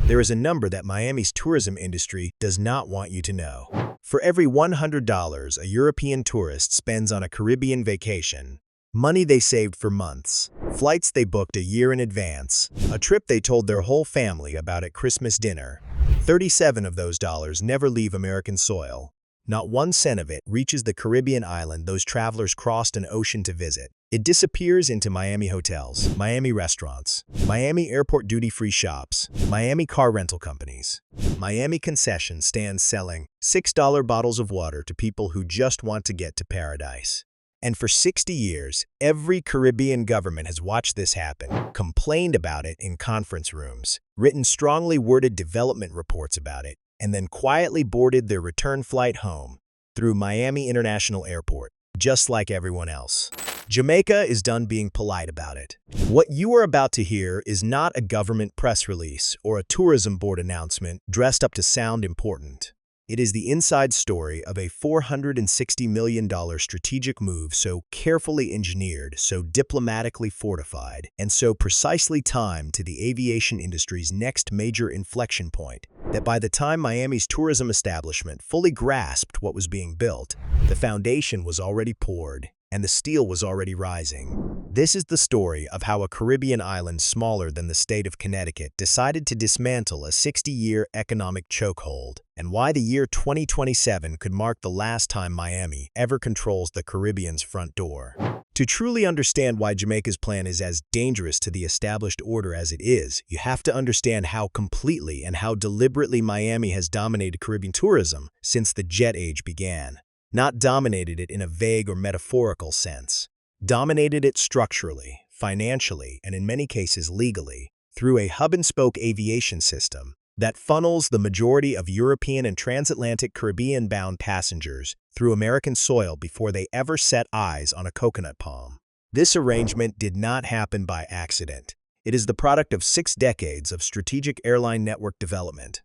there is a number that Miami's tourism industry does not want you to know. For every $100 a European tourist spends on a Caribbean vacation, money they saved for months, flights they booked a year in advance, a trip they told their whole family about at Christmas dinner, 37 of those dollars never leave American soil. Not 1 cent of it reaches the Caribbean island those travelers crossed an ocean to visit. It disappears into Miami hotels, Miami restaurants, Miami airport duty-free shops, Miami car rental companies, Miami concession stands selling $6 bottles of water to people who just want to get to paradise. And for 60 years, every Caribbean government has watched this happen, complained about it in conference rooms, written strongly worded development reports about it, and then quietly boarded their return flight home through Miami International Airport, just like everyone else. Jamaica is done being polite about it. What you are about to hear is not a government press release or a tourism board announcement dressed up to sound important. It is the inside story of a $460 million strategic move so carefully engineered, so diplomatically fortified, and so precisely timed to the aviation industry's next major inflection point that by the time Miami's tourism establishment fully grasped what was being built, the foundation was already poured and the steel was already rising. This is the story of how a Caribbean island smaller than the state of Connecticut decided to dismantle a 60-year economic chokehold, and why the year 2027 could mark the last time Miami ever controls the Caribbean's front door. To truly understand why Jamaica's plan is as dangerous to the established order as it is, you have to understand how completely and how deliberately Miami has dominated Caribbean tourism since the jet age began. Not dominated it in a vague or metaphorical sense. Dominated it structurally, financially, and in many cases legally, through a hub-and-spoke aviation system that funnels the majority of European and transatlantic Caribbean-bound passengers through American soil before they ever set eyes on a coconut palm. This arrangement did not happen by accident. It is the product of 6 decades of strategic airline network development.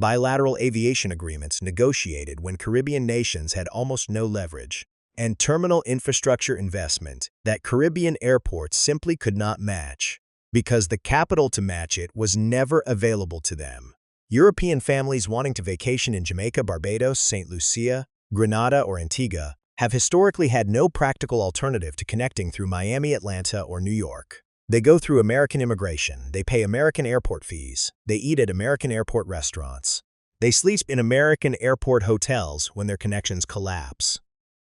Bilateral aviation agreements negotiated when Caribbean nations had almost no leverage, and terminal infrastructure investment that Caribbean airports simply could not match, because the capital to match it was never available to them. European families wanting to vacation in Jamaica, Barbados, St. Lucia, Grenada, or Antigua have historically had no practical alternative to connecting through Miami, Atlanta, or New York. They go through American immigration, they pay American airport fees, they eat at American airport restaurants, they sleep in American airport hotels when their connections collapse,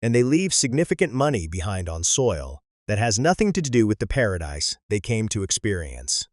and they leave significant money behind on soil that has nothing to do with the paradise they came to experience.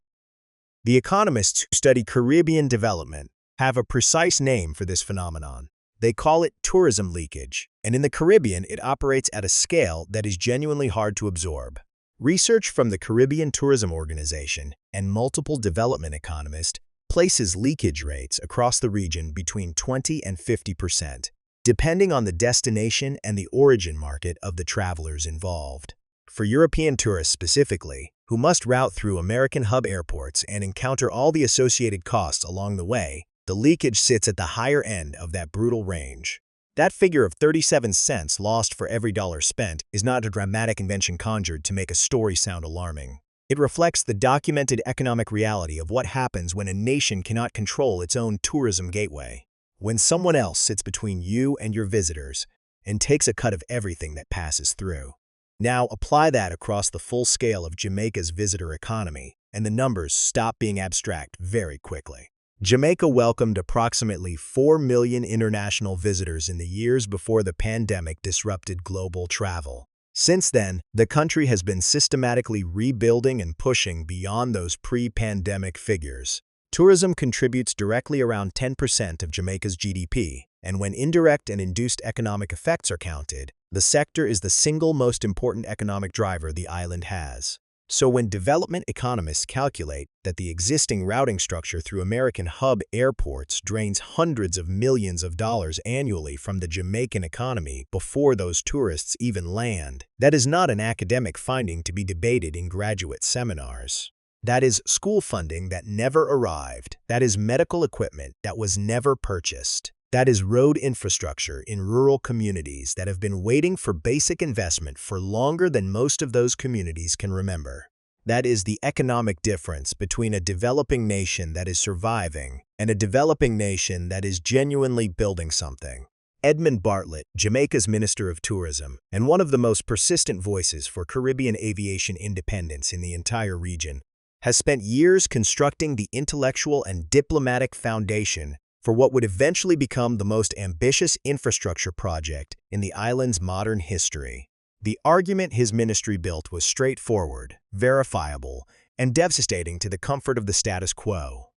The economists who study Caribbean development have a precise name for this phenomenon. They call it tourism leakage, and in the Caribbean it operates at a scale that is genuinely hard to absorb. Research from the Caribbean Tourism Organization and multiple development economists places leakage rates across the region between 20 and 50%, depending on the destination and the origin market of the travelers involved. For European tourists specifically, who must route through American hub airports and encounter all the associated costs along the way, the leakage sits at the higher end of that brutal range. That figure of 37 cents lost for every dollar spent is not a dramatic invention conjured to make a story sound alarming. It reflects the documented economic reality of what happens when a nation cannot control its own tourism gateway. When someone else sits between you and your visitors and takes a cut of everything that passes through. Now apply that across the full scale of Jamaica's visitor economy, and the numbers stop being abstract very quickly. Jamaica welcomed approximately 4 million international visitors in the years before the pandemic disrupted global travel. Since then, the country has been systematically rebuilding and pushing beyond those pre-pandemic figures. Tourism contributes directly around 10% of Jamaica's GDP, and when indirect and induced economic effects are counted, the sector is the single most important economic driver the island has. So when development economists calculate that the existing routing structure through American hub airports drains hundreds of millions of dollars annually from the Jamaican economy before those tourists even land, that is not an academic finding to be debated in graduate seminars. That is school funding that never arrived. That is medical equipment that was never purchased. That is road infrastructure in rural communities that have been waiting for basic investment for longer than most of those communities can remember. That is the economic difference between a developing nation that is surviving and a developing nation that is genuinely building something. Edmund Bartlett, Jamaica's Minister of Tourism, and one of the most persistent voices for Caribbean aviation independence in the entire region, has spent years constructing the intellectual and diplomatic foundation for what would eventually become the most ambitious infrastructure project in the island's modern history. The argument his ministry built was straightforward, verifiable, and devastating to the comfort of the status quo.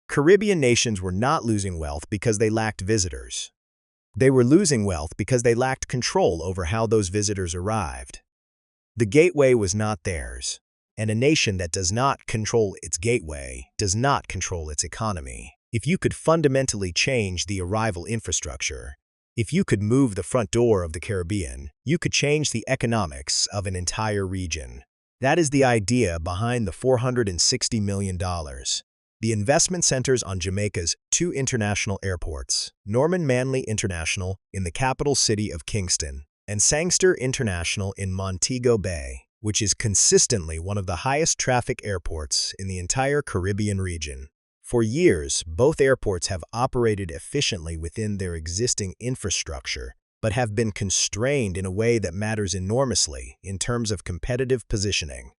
Caribbean nations were not losing wealth because they lacked visitors. They were losing wealth because they lacked control over how those visitors arrived. The gateway was not theirs, and a nation that does not control its gateway does not control its economy. If you could fundamentally change the arrival infrastructure, if you could move the front door of the Caribbean, you could change the economics of an entire region. That is the idea behind the $460 million. The investment centers on Jamaica's two international airports, Norman Manley International in the capital city of Kingston, and Sangster International in Montego Bay, which is consistently one of the highest traffic airports in the entire Caribbean region. For years, both airports have operated efficiently within their existing infrastructure, but have been constrained in a way that matters enormously in terms of competitive positioning.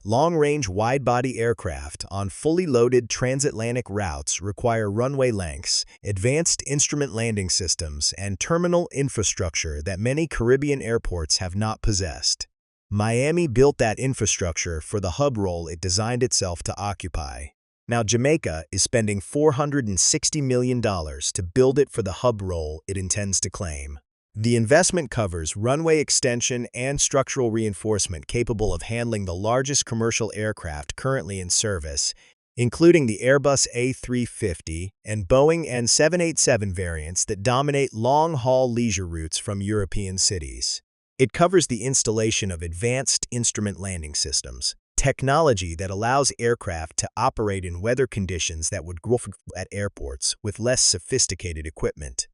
Long-range wide-body aircraft on fully loaded transatlantic routes require runway lengths, advanced instrument landing systems, and terminal infrastructure that many Caribbean airports have not possessed. Miami built that infrastructure for the hub role it designed itself to occupy. Now Jamaica is spending $460 million to build it for the hub role it intends to claim. The investment covers runway extension and structural reinforcement capable of handling the largest commercial aircraft currently in service, including the Airbus A350 and Boeing N787 variants that dominate long-haul leisure routes from European cities. It covers the installation of advanced instrument landing systems, technology that allows aircraft to operate in weather conditions that would grow at airports with less sophisticated equipment.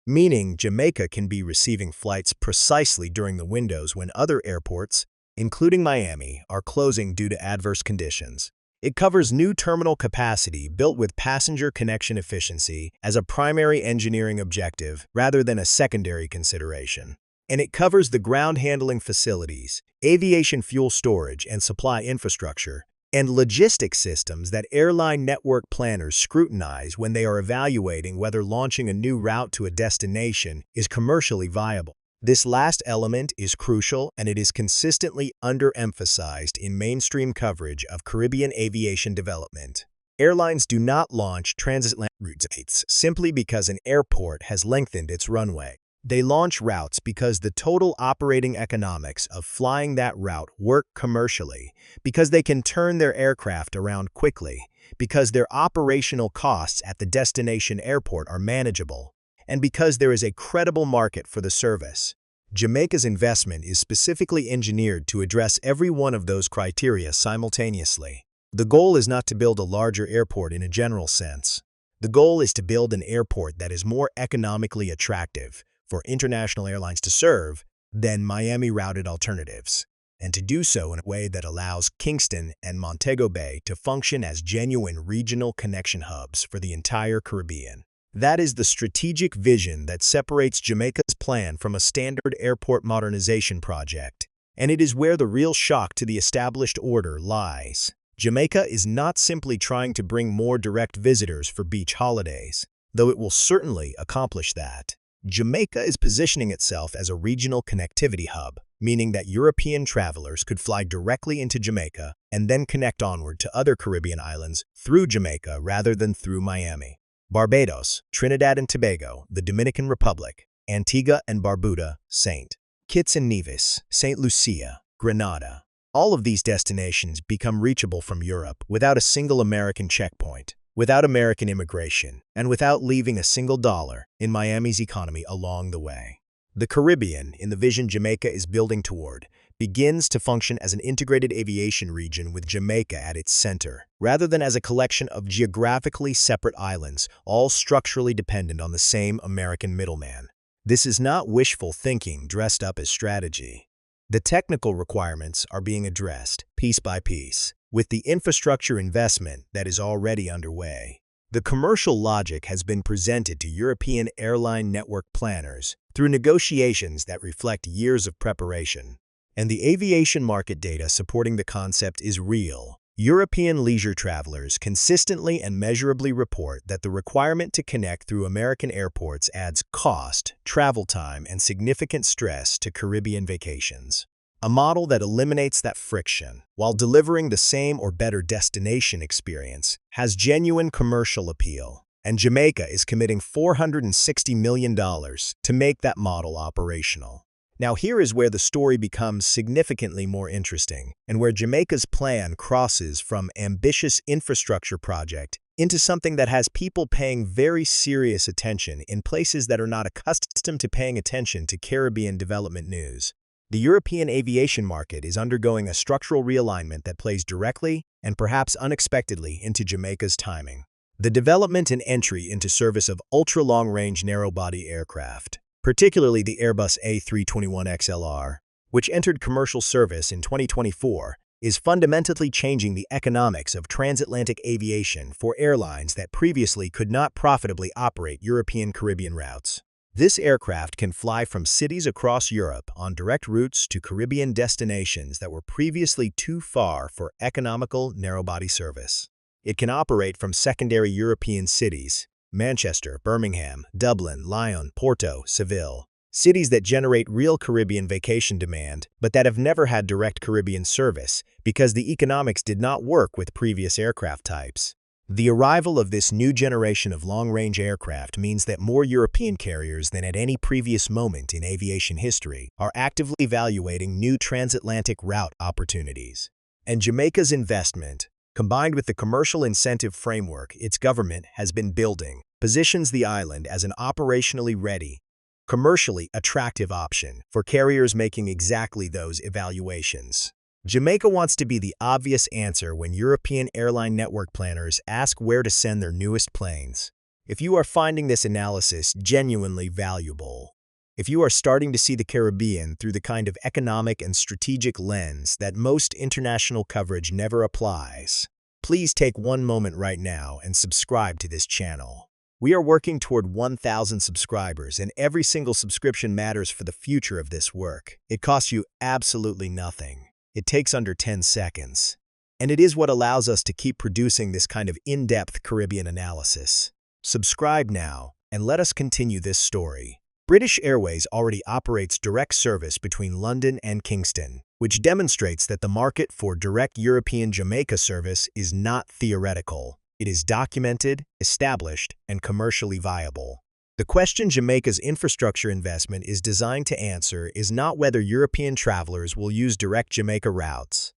Meaning Jamaica can be receiving flights precisely during the windows when other airports, including Miami, are closing due to adverse conditions. It covers new terminal capacity built with passenger connection efficiency as a primary engineering objective rather than a secondary consideration. And it covers the ground handling facilities, aviation fuel storage and supply infrastructure, and logistics systems that airline network planners scrutinize when they are evaluating whether launching a new route to a destination is commercially viable. This last element is crucial, and it is consistently underemphasized in mainstream coverage of Caribbean aviation development. Airlines do not launch transatlantic routes simply because an airport has lengthened its runway. They launch routes because the total operating economics of flying that route work commercially, because they can turn their aircraft around quickly, because their operational costs at the destination airport are manageable, and because there is a credible market for the service. Jamaica's investment is specifically engineered to address every one of those criteria simultaneously. The goal is not to build a larger airport in a general sense. The goal is to build an airport that is more economically attractive for international airlines to serve than Miami-routed alternatives, and to do so in a way that allows Kingston and Montego Bay to function as genuine regional connection hubs for the entire Caribbean. That is the strategic vision that separates Jamaica's plan from a standard airport modernization project, and it is where the real shock to the established order lies. Jamaica is not simply trying to bring more direct visitors for beach holidays, though it will certainly accomplish that. Jamaica is positioning itself as a regional connectivity hub, meaning that European travelers could fly directly into Jamaica and then connect onward to other Caribbean islands through Jamaica rather than through Miami. Barbados, Trinidad and Tobago, the Dominican Republic, Antigua and Barbuda, St. Kitts and Nevis, St. Lucia, Grenada. All of these destinations become reachable from Europe without a single American checkpoint, without American immigration, and without leaving a single dollar in Miami's economy along the way. The Caribbean, in the vision Jamaica is building toward, begins to function as an integrated aviation region with Jamaica at its center, rather than as a collection of geographically separate islands, all structurally dependent on the same American middleman. This is not wishful thinking dressed up as strategy. The technical requirements are being addressed, piece by piece. with the infrastructure investment that is already underway. The commercial logic has been presented to European airline network planners through negotiations that reflect years of preparation. And the aviation market data supporting the concept is real. European leisure travelers consistently and measurably report that the requirement to connect through American airports adds cost, travel time, and significant stress to Caribbean vacations. A model that eliminates that friction while delivering the same or better destination experience has genuine commercial appeal, and Jamaica is committing $460 million to make that model operational. Now here is where the story becomes significantly more interesting, and where Jamaica's plan crosses from ambitious infrastructure project into something that has people paying very serious attention in places that are not accustomed to paying attention to Caribbean development news. The European aviation market is undergoing a structural realignment that plays directly and perhaps unexpectedly into Jamaica's timing. The development and entry into service of ultra-long-range narrow-body aircraft, particularly the Airbus A321XLR, which entered commercial service in 2024, is fundamentally changing the economics of transatlantic aviation for airlines that previously could not profitably operate European Caribbean routes. This aircraft can fly from cities across Europe on direct routes to Caribbean destinations that were previously too far for economical narrow-body service. It can operate from secondary European cities, Manchester, Birmingham, Dublin, Lyon, Porto, Seville, cities that generate real Caribbean vacation demand, but that have never had direct Caribbean service because the economics did not work with previous aircraft types. The arrival of this new generation of long-range aircraft means that more European carriers than at any previous moment in aviation history are actively evaluating new transatlantic route opportunities. And Jamaica's investment, combined with the commercial incentive framework its government has been building, positions the island as an operationally ready, commercially attractive option for carriers making exactly those evaluations. Jamaica wants to be the obvious answer when European airline network planners ask where to send their newest planes. If you are finding this analysis genuinely valuable, if you are starting to see the Caribbean through the kind of economic and strategic lens that most international coverage never applies, please take one moment right now and subscribe to this channel. We are working toward 1,000 subscribers, and every single subscription matters for the future of this work. It costs you absolutely nothing. It takes under 10 seconds. And it is what allows us to keep producing this kind of in-depth Caribbean analysis. Subscribe now, and let us continue this story. British Airways already operates direct service between London and Kingston, which demonstrates that the market for direct European Jamaica service is not theoretical. It is documented, established, and commercially viable. The question Jamaica's infrastructure investment is designed to answer is not whether European travelers will use direct Jamaica routes.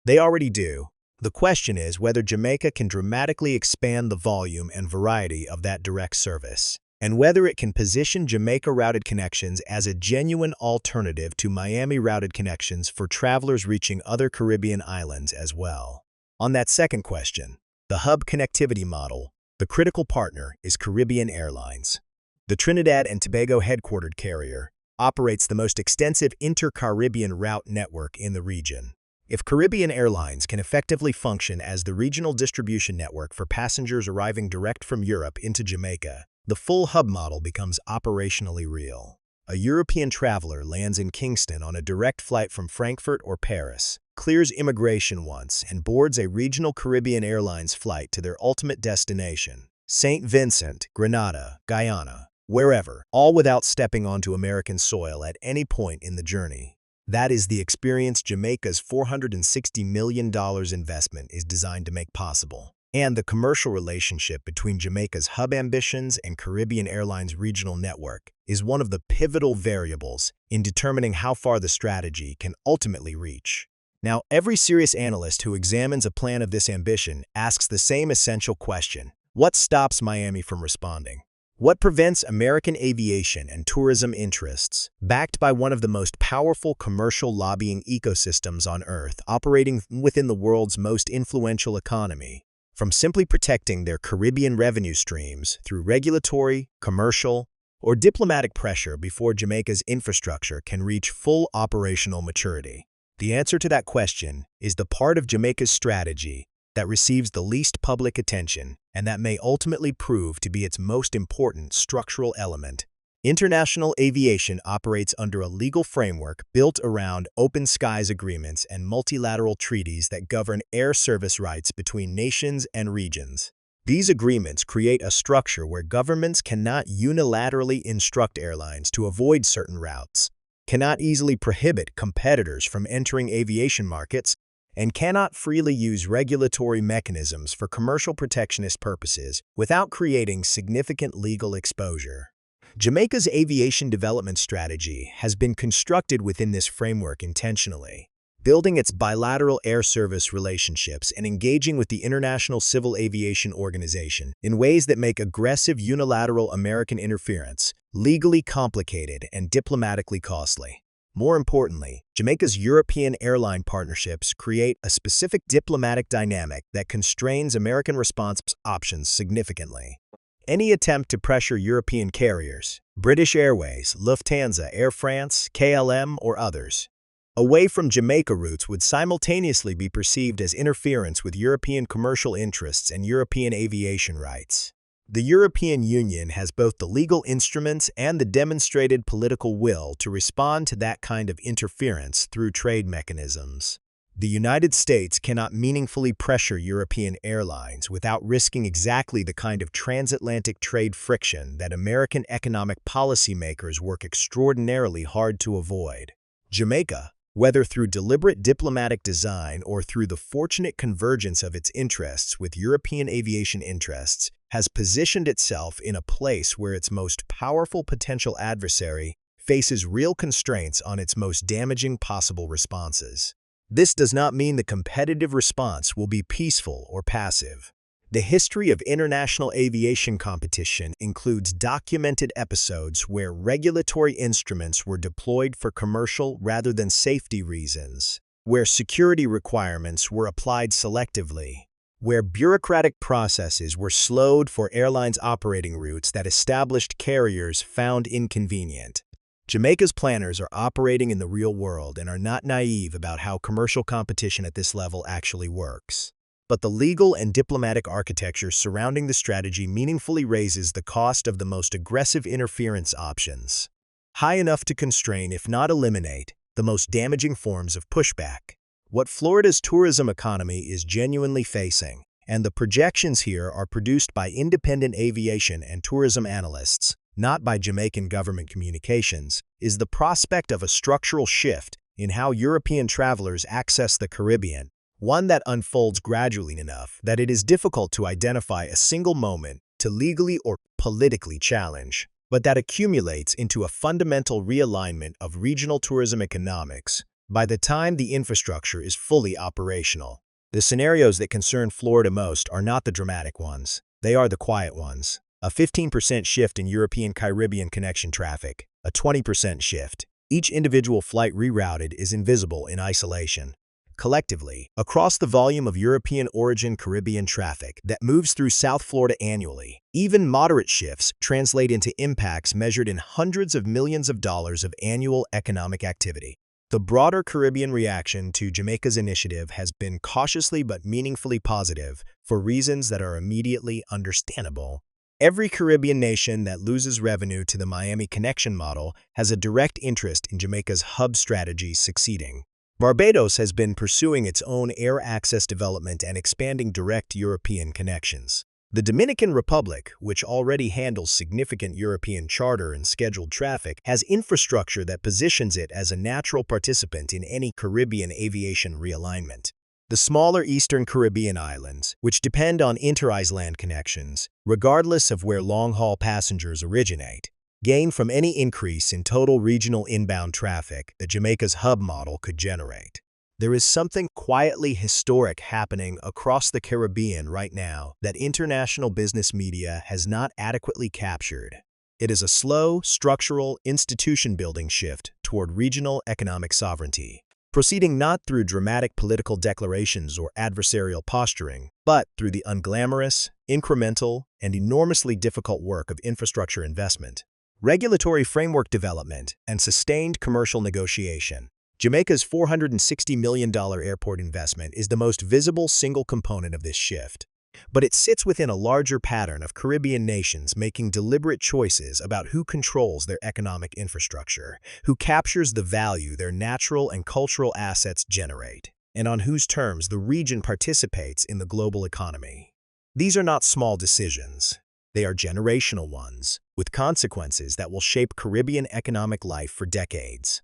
They already do. The question is whether Jamaica can dramatically expand the volume and variety of that direct service, and whether it can position Jamaica-routed connections as a genuine alternative to Miami-routed connections for travelers reaching other Caribbean islands as well. On that second question, the hub connectivity model, the critical partner is Caribbean Airlines. The Trinidad and Tobago headquartered carrier operates the most extensive inter-Caribbean route network in the region. If Caribbean Airlines can effectively function as the regional distribution network for passengers arriving direct from Europe into Jamaica, the full hub model becomes operationally real. A European traveler lands in Kingston on a direct flight from Frankfurt or Paris, clears immigration once, and boards a regional Caribbean Airlines flight to their ultimate destination, St. Vincent, Grenada, Guyana, wherever, all without stepping onto American soil at any point in the journey. That is the experience Jamaica's $460 million investment is designed to make possible. And the commercial relationship between Jamaica's hub ambitions and Caribbean Airlines' regional network is one of the pivotal variables in determining how far the strategy can ultimately reach. Now, every serious analyst who examines a plan of this ambition asks the same essential question: what stops Miami from responding? What prevents American aviation and tourism interests, backed by one of the most powerful commercial lobbying ecosystems on Earth, operating within the world's most influential economy, from simply protecting their Caribbean revenue streams through regulatory, commercial, or diplomatic pressure before Jamaica's infrastructure can reach full operational maturity? The answer to that question is the part of Jamaica's strategy that receives the least public attention and that may ultimately prove to be its most important structural element. International aviation operates under a legal framework built around open skies agreements and multilateral treaties that govern air service rights between nations and regions. These agreements create a structure where governments cannot unilaterally instruct airlines to avoid certain routes, cannot easily prohibit competitors from entering aviation markets, and cannot freely use regulatory mechanisms for commercial protectionist purposes without creating significant legal exposure. Jamaica's aviation development strategy has been constructed within this framework intentionally, building its bilateral air service relationships and engaging with the International Civil Aviation Organization in ways that make aggressive unilateral American interference legally complicated and diplomatically costly. More importantly, Jamaica's European airline partnerships create a specific diplomatic dynamic that constrains American response options significantly. Any attempt to pressure European carriers, British Airways, Lufthansa, Air France, KLM, or others, away from Jamaica routes would simultaneously be perceived as interference with European commercial interests and European aviation rights. The European Union has both the legal instruments and the demonstrated political will to respond to that kind of interference through trade mechanisms. The United States cannot meaningfully pressure European airlines without risking exactly the kind of transatlantic trade friction that American economic policymakers work extraordinarily hard to avoid. Jamaica, whether through deliberate diplomatic design or through the fortunate convergence of its interests with European aviation interests, has positioned itself in a place where its most powerful potential adversary faces real constraints on its most damaging possible responses. This does not mean the competitive response will be peaceful or passive. The history of international aviation competition includes documented episodes where regulatory instruments were deployed for commercial rather than safety reasons, where security requirements were applied selectively, where bureaucratic processes were slowed for airlines operating routes that established carriers found inconvenient. Jamaica's planners are operating in the real world and are not naive about how commercial competition at this level actually works. But the legal and diplomatic architecture surrounding the strategy meaningfully raises the cost of the most aggressive interference options, high enough to constrain, if not eliminate, the most damaging forms of pushback. What Florida's tourism economy is genuinely facing, and the projections here are produced by independent aviation and tourism analysts, not by Jamaican government communications, is the prospect of a structural shift in how European travelers access the Caribbean, one that unfolds gradually enough that it is difficult to identify a single moment to legally or politically challenge, but that accumulates into a fundamental realignment of regional tourism economics by the time the infrastructure is fully operational. The scenarios that concern Florida most are not the dramatic ones. They are the quiet ones. A 15% shift in European Caribbean connection traffic, a 20% shift. Each individual flight rerouted is invisible in isolation. Collectively, across the volume of European origin Caribbean traffic that moves through South Florida annually, even moderate shifts translate into impacts measured in hundreds of millions of dollars of annual economic activity. The broader Caribbean reaction to Jamaica's initiative has been cautiously but meaningfully positive for reasons that are immediately understandable. Every Caribbean nation that loses revenue to the Miami connection model has a direct interest in Jamaica's hub strategy succeeding. Barbados has been pursuing its own air access development and expanding direct European connections. The Dominican Republic, which already handles significant European charter and scheduled traffic, has infrastructure that positions it as a natural participant in any Caribbean aviation realignment. The smaller Eastern Caribbean islands, which depend on inter-island connections, regardless of where long-haul passengers originate, gain from any increase in total regional inbound traffic that Jamaica's hub model could generate. There is something quietly historic happening across the Caribbean right now that international business media has not adequately captured. It is a slow, structural, institution-building shift toward regional economic sovereignty, proceeding not through dramatic political declarations or adversarial posturing, but through the unglamorous, incremental, and enormously difficult work of infrastructure investment, regulatory framework development, and sustained commercial negotiation. Jamaica's $460 million airport investment is the most visible single component of this shift. But it sits within a larger pattern of Caribbean nations making deliberate choices about who controls their economic infrastructure, who captures the value their natural and cultural assets generate, and on whose terms the region participates in the global economy. These are not small decisions. They are generational ones, with consequences that will shape Caribbean economic life for decades.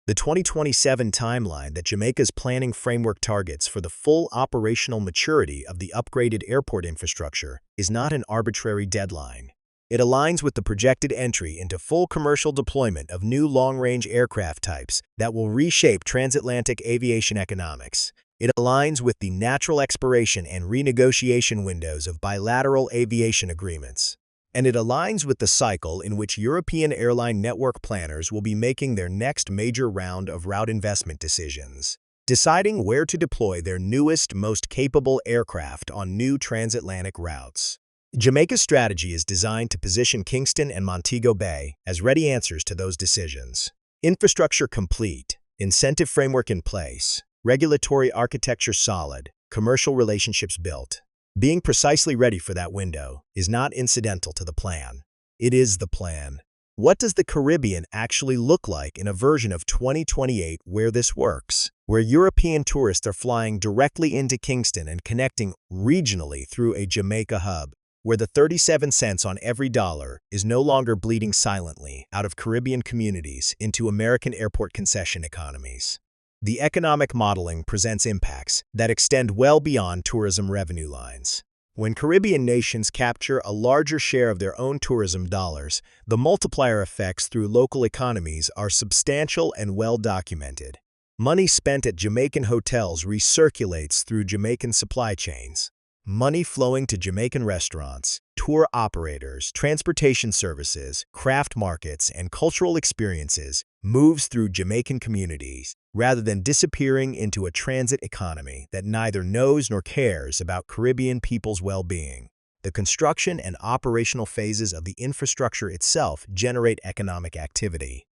The 2027 timeline that Jamaica's planning framework targets for the full operational maturity of the upgraded airport infrastructure is not an arbitrary deadline. It aligns with the projected entry into full commercial deployment of new long-range aircraft types that will reshape transatlantic aviation economics. It aligns with the natural expiration and renegotiation windows of bilateral aviation agreements. And it aligns with the cycle in which European airline network planners will be making their next major round of route investment decisions, deciding where to deploy their newest, most capable aircraft on new transatlantic routes. Jamaica's strategy is designed to position Kingston and Montego Bay as ready answers to those decisions. Infrastructure complete, incentive framework in place, regulatory architecture solid, commercial relationships built. Being precisely ready for that window is not incidental to the plan. It is the plan. What does the Caribbean actually look like in a version of 2028 where this works? Where European tourists are flying directly into Kingston and connecting regionally through a Jamaica hub, where the 37 cents on every dollar is no longer bleeding silently out of Caribbean communities into American airport concession economies. The economic modeling presents impacts that extend well beyond tourism revenue lines. When Caribbean nations capture a larger share of their own tourism dollars, the multiplier effects through local economies are substantial and well documented. Money spent at Jamaican hotels recirculates through Jamaican supply chains. Money flowing to Jamaican restaurants, tour operators, transportation services, craft markets, and cultural experiences moves through Jamaican communities, rather than disappearing into a transit economy that neither knows nor cares about Caribbean people's well-being. The construction and operational phases of the infrastructure itself generate economic activity.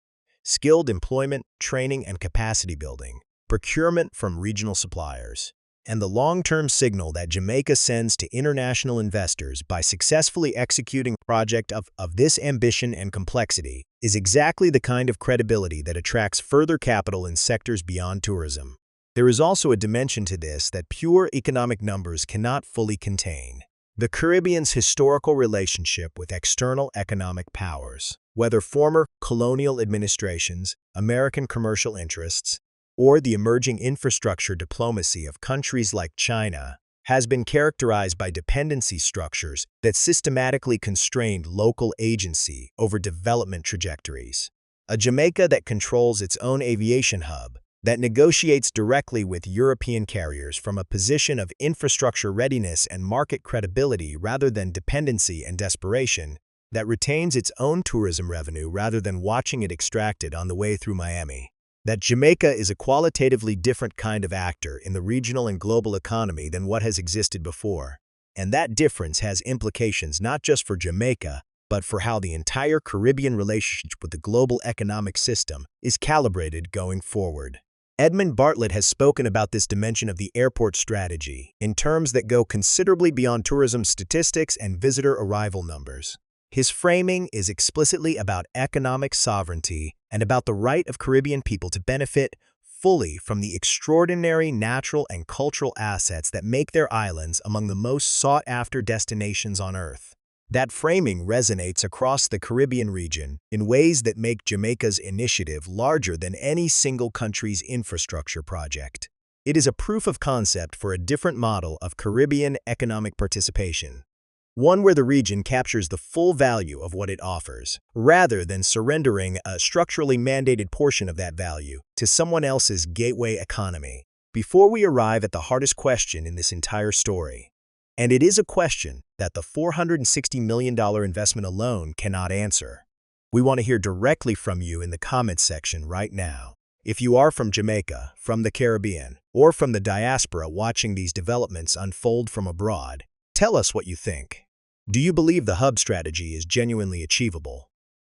Skilled employment, training, and capacity building, procurement from regional suppliers, and the long-term signal that Jamaica sends to international investors by successfully executing a project of this ambition and complexity is exactly the kind of credibility that attracts further capital in sectors beyond tourism. There is also a dimension to this that pure economic numbers cannot fully contain. The Caribbean's historical relationship with external economic powers, whether former colonial administrations, American commercial interests, or the emerging infrastructure diplomacy of countries like China, has been characterized by dependency structures that systematically constrained local agency over development trajectories. A Jamaica that controls its own aviation hub, that negotiates directly with European carriers from a position of infrastructure readiness and market credibility rather than dependency and desperation, that retains its own tourism revenue rather than watching it extracted on the way through Miami. That Jamaica is a qualitatively different kind of actor in the regional and global economy than what has existed before. And that difference has implications not just for Jamaica, but for how the entire Caribbean relationship with the global economic system is calibrated going forward. Edmund Bartlett has spoken about this dimension of the airport strategy in terms that go considerably beyond tourism statistics and visitor arrival numbers. His framing is explicitly about economic sovereignty and about the right of Caribbean people to benefit fully from the extraordinary natural and cultural assets that make their islands among the most sought-after destinations on Earth. That framing resonates across the Caribbean region in ways that make Jamaica's initiative larger than any single country's infrastructure project. It is a proof of concept for a different model of Caribbean economic participation. One where the region captures the full value of what it offers, rather than surrendering a structurally mandated portion of that value to someone else's gateway economy. Before we arrive at the hardest question in this entire story, and it is a question that the $460 million investment alone cannot answer, we want to hear directly from you in the comments section right now. If you are from Jamaica, from the Caribbean, or from the diaspora watching these developments unfold from abroad, tell us what you think. Do you believe the hub strategy is genuinely achievable?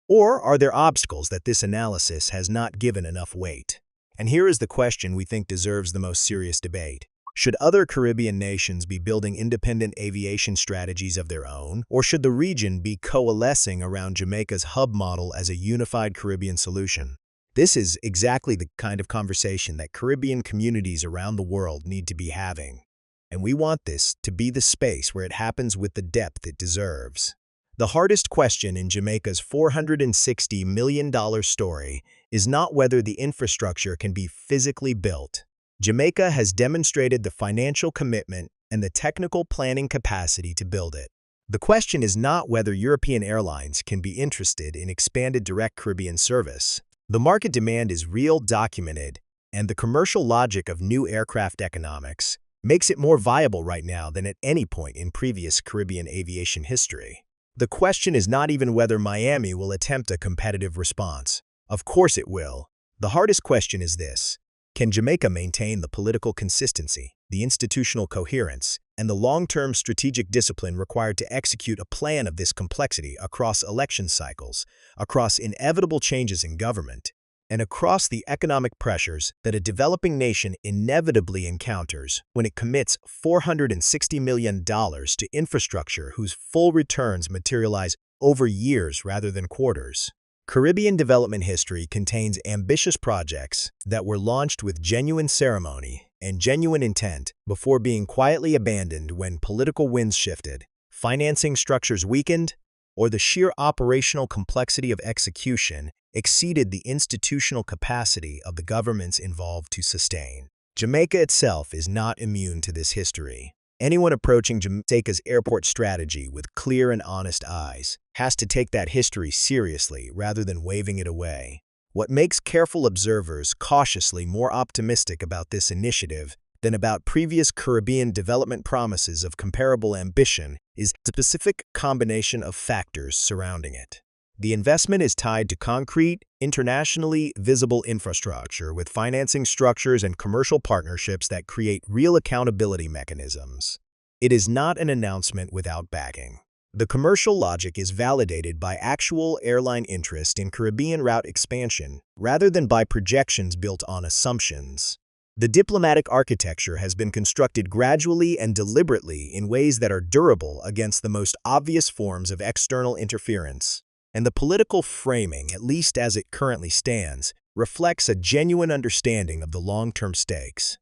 Or are there obstacles that this analysis has not given enough weight? And here is the question we think deserves the most serious debate. Should other Caribbean nations be building independent aviation strategies of their own, or should the region be coalescing around Jamaica's hub model as a unified Caribbean solution? This is exactly the kind of conversation that Caribbean communities around the world need to be having. And we want this to be the space where it happens with the depth it deserves. The hardest question in Jamaica's $460 million story is not whether the infrastructure can be physically built. Jamaica has demonstrated the financial commitment and the technical planning capacity to build it. The question is not whether European airlines can be interested in expanded direct Caribbean service. The market demand is real, documented, and the commercial logic of new aircraft economics makes it more viable right now than at any point in previous Caribbean aviation history. The question is not even whether Miami will attempt a competitive response. Of course it will. The hardest question is this: can Jamaica maintain the political consistency, the institutional coherence, and the long-term strategic discipline required to execute a plan of this complexity across election cycles, across inevitable changes in government, and across the economic pressures that a developing nation inevitably encounters when it commits $460 million to infrastructure whose full returns materialize over years rather than quarters? Caribbean development history contains ambitious projects that were launched with genuine ceremony and genuine intent before being quietly abandoned when political winds shifted, financing structures weakened, or the sheer operational complexity of execution exceeded the institutional capacity of the governments involved to sustain. Jamaica itself is not immune to this history. Anyone approaching Jamaica's airport strategy with clear and honest eyes has to take that history seriously rather than waving it away. What makes careful observers cautiously more optimistic about this initiative than about previous Caribbean development promises of comparable ambition is the specific combination of factors surrounding it. The investment is tied to concrete, internationally visible infrastructure with financing structures and commercial partnerships that create real accountability mechanisms. It is not an announcement without backing. The commercial logic is validated by actual airline interest in Caribbean route expansion rather than by projections built on assumptions. The diplomatic architecture has been constructed gradually and deliberately in ways that are durable against the most obvious forms of external interference. And the political framing, at least as it currently stands, reflects a genuine understanding of the long-term stakes.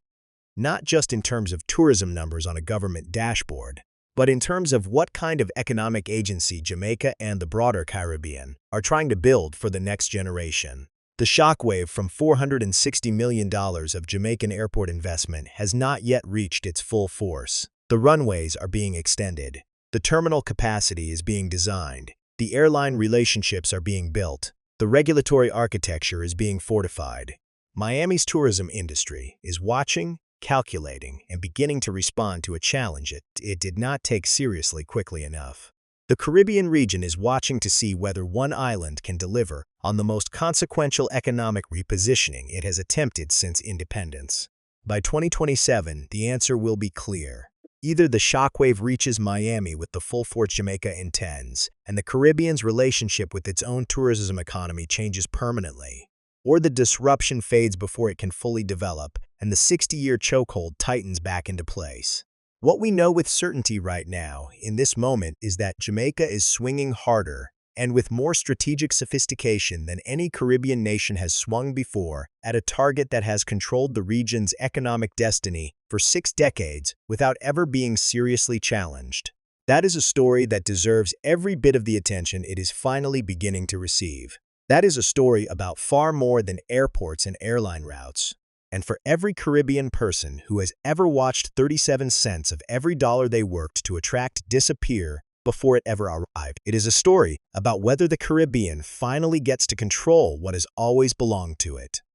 Not just in terms of tourism numbers on a government dashboard, but in terms of what kind of economic agency Jamaica and the broader Caribbean are trying to build for the next generation. The shockwave from $460 million of Jamaican airport investment has not yet reached its full force. The runways are being extended. The terminal capacity is being designed. The airline relationships are being built. The regulatory architecture is being fortified. Miami's tourism industry is watching, calculating, and beginning to respond to a challenge it did not take seriously quickly enough. The Caribbean region is watching to see whether one island can deliver on the most consequential economic repositioning it has attempted since independence. By 2027, the answer will be clear. Either the shockwave reaches Miami with the full force Jamaica intends, and the Caribbean's relationship with its own tourism economy changes permanently, or the disruption fades before it can fully develop, and the 60-year chokehold tightens back into place. What we know with certainty right now, in this moment, is that Jamaica is swinging harder and with more strategic sophistication than any Caribbean nation has swung before, at a target that has controlled the region's economic destiny for 6 decades without ever being seriously challenged. That is a story that deserves every bit of the attention it is finally beginning to receive. That is a story about far more than airports and airline routes. And for every Caribbean person who has ever watched 37 cents of every dollar they worked to attract disappear before it ever arrived, it is a story about whether the Caribbean finally gets to control what has always belonged to it.